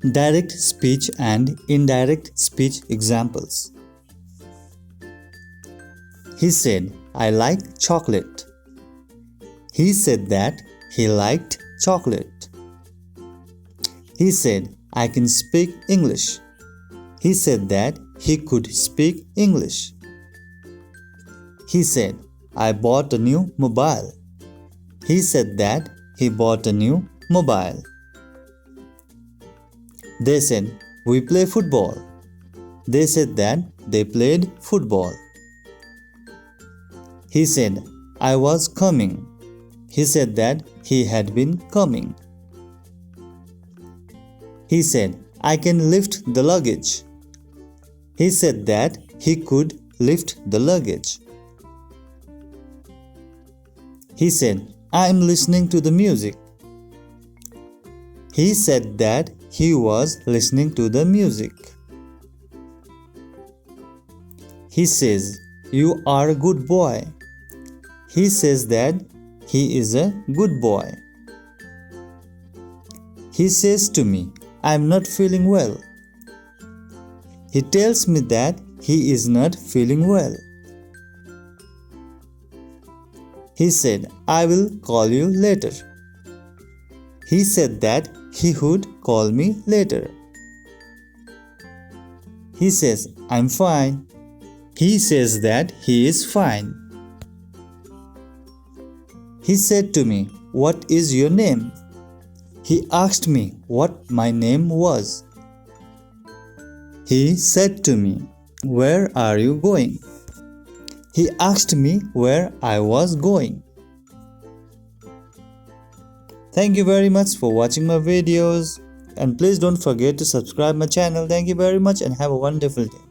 Direct speech and indirect speech examples. He said, I like chocolate. He said that he liked chocolate. He said, I can speak English. He said that he could speak English. He said, I bought a new mobile. He said that he bought a new mobile. They said, we play football. They said that they played football. He said, I was coming. He said that he had been coming. He said, I can lift the luggage. He said that he could lift the luggage. He said, I am listening to the music. He said that he was listening to the music. He says, you are a good boy. He says that he is a good boy. He says to me, I am not feeling well. He tells me that he is not feeling well. He said, I will call you later. He said that he would call me later. He says, I'm fine. He says that he is fine. He said to me, what is your name? He asked me what my name was. He said to me, where are you going? He asked me where I was going. Thank you very much for watching my videos, and please don't forget to subscribe my channel. Thank you very much and have a wonderful day.